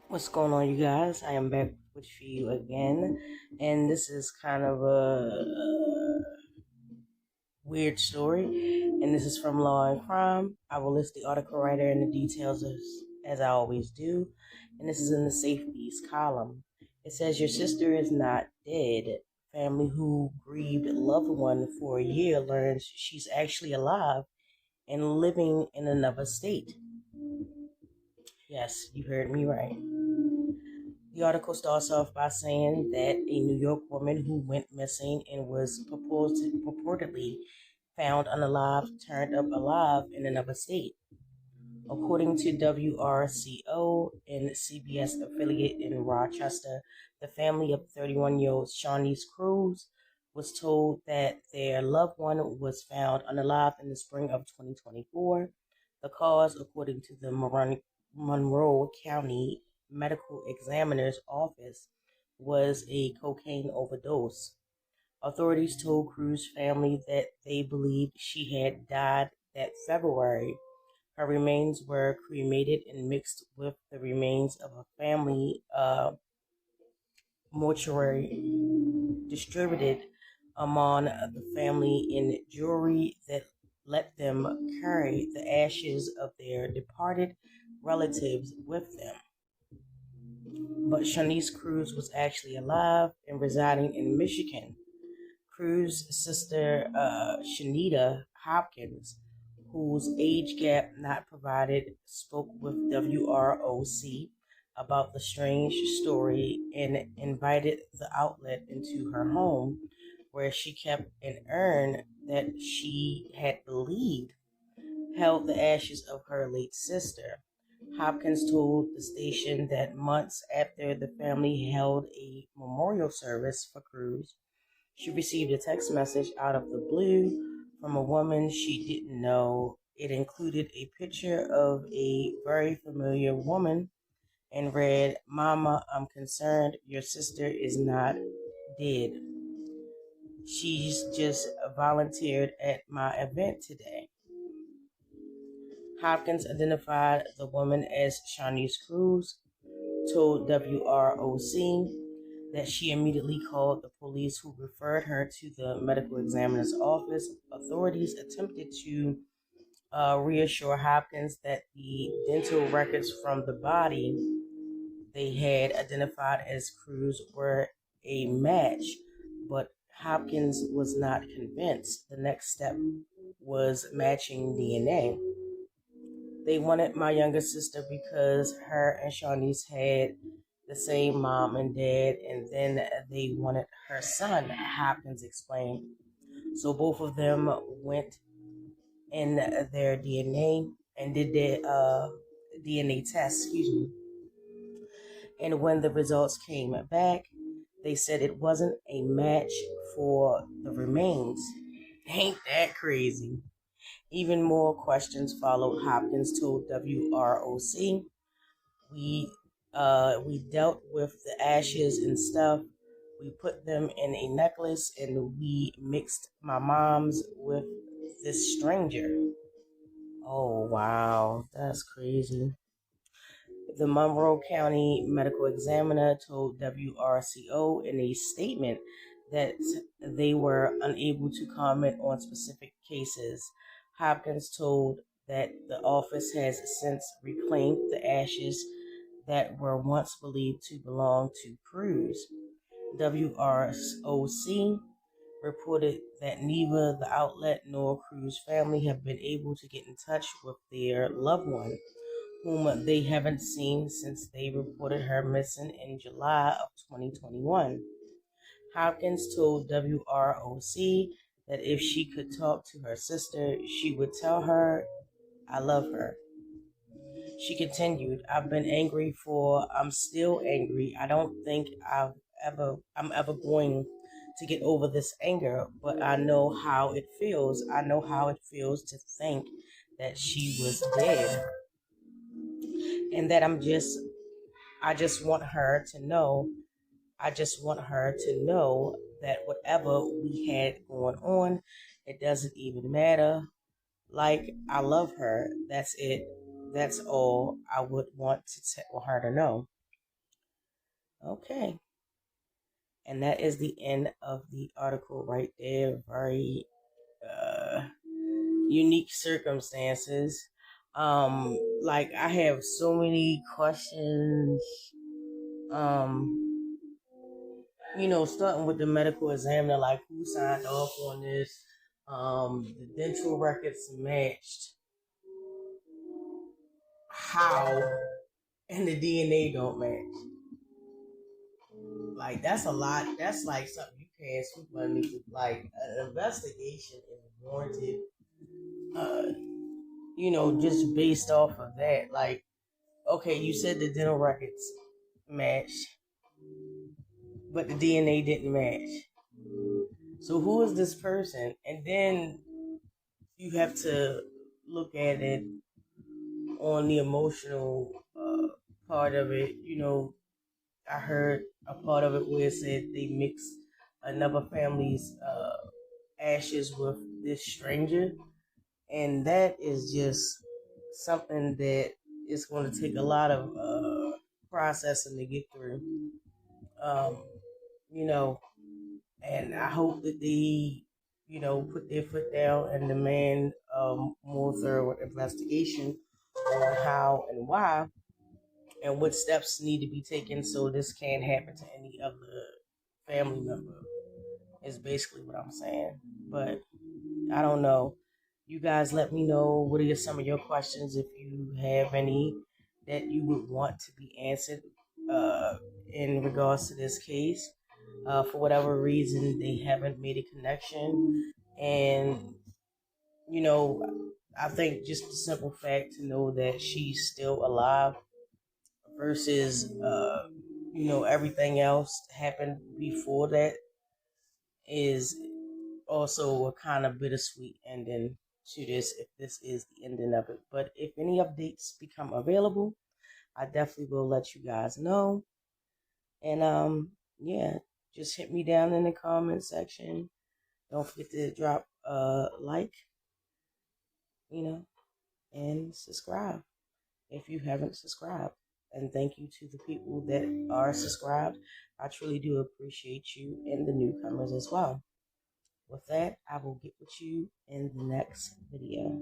What's going on, you guys? I am back with you again, and this is kind of a weird story, and this is from Law and Crime. I will list the article writer and the details as I always do, and this is in the safeties column. It says, Your sister is not dead. Family who grieved loved one for a year learns she's actually alive and living in another state. Yes, you heard me right. The article starts off by saying that a New York woman who went missing and was purportedly found unalive turned up alive in another state. According to WRCO and CBS affiliate in Rochester, the family of 31-year-old Shawnee's Cruz was told that their loved one was found unalive in the spring of 2024. The cause, according to the Monroe County Medical Examiner's Office, was a cocaine overdose. Authorities told Cruz's family that they believed she had died that February. Her remains were cremated and mixed with the remains of her family mortuary, distributed among the family in jewelry that let them carry the ashes of their departed relatives with them. But Shanice Cruz was actually alive and residing in Michigan. Cruz's sister, Shanita Hopkins, whose age gap not provided, spoke with WROC about the strange story and invited the outlet into her home, where she kept an urn that she had believed held the ashes of her late sister. Hopkins told the station that months after the family held a memorial service for Cruz, she received a text message out of the blue from a woman she didn't know. It included a picture of a very familiar woman and read, Mama, I'm concerned your sister is not dead. She's just volunteered at my event today. Hopkins identified the woman as Shawnee's Cruz, told WROC that she immediately called the police, who referred her to the medical examiner's office. Authorities attempted to reassure Hopkins that the dental records from the body they had identified as Cruz were a match, but Hopkins was not convinced. The next step was matching DNA. They wanted my younger sister because her and Shawnee's had the same mom and dad, and then they wanted her son, Hopkins explained. So both of them went in their DNA and did their DNA test, excuse me. And when the results came back, they said it wasn't a match for the remains. Ain't that crazy? Even more questions followed. Hopkins told WROC, we dealt with the ashes and stuff. We put them in a necklace and we mixed my mom's with this stranger. Oh wow, that's crazy. The Monroe County Medical Examiner told WRCO in a statement that they were unable to comment on specific cases. Hopkins told that the office has since reclaimed the ashes that were once believed to belong to Cruz. WROC reported that neither the outlet nor Cruz family have been able to get in touch with their loved one, whom they haven't seen since they reported her missing in July of 2021. Hopkins told WROC that if she could talk to her sister, she would tell her, I love her. She continued, I'm still angry. I don't think I'm ever going to get over this anger, but I know how it feels. I know how it feels to think that she was dead. And that I just want her to know, that whatever we had going on, it doesn't even matter. Like, I love her. That's it. That's all I would want to tell her to know. Okay. And that is the end of the article right there. Very uh, unique circumstances. Like I have so many questions. Um, starting with the medical examiner, like who signed off on this? The dental records matched. How? And the DNA don't match. Like that's a lot. That's like something you can't sweep underneath. Like an investigation is warranted. Uh, just based off of that. Like, okay, you said the dental records matched, but the DNA didn't match. So who is this person? And then you have to look at it on the emotional part of it. I heard a part of it where it said they mixed another family's ashes with this stranger, and that is just something that is going to take a lot of processing to get through. Um, you know, and I hope that they, put their foot down and demand more thorough investigation on how and why and what steps need to be taken so this can't happen to any other family member. Is basically what I'm saying. But I don't know. You guys let me know what are some of your questions if you have any that you would want to be answered uh, in regards to this case. For whatever reason, they haven't made a connection. And, you know, I think just the simple fact to know that she's still alive versus, everything else happened before that is also a kind of bittersweet ending to this if this is the ending of it. But if any updates become available, I definitely will let you guys know. And yeah, just hit me down in the comment section. Don't forget to drop a like, and subscribe if you haven't subscribed. And thank you to the people that are subscribed. I truly do appreciate you and the newcomers as well. With that, I will get with you in the next video.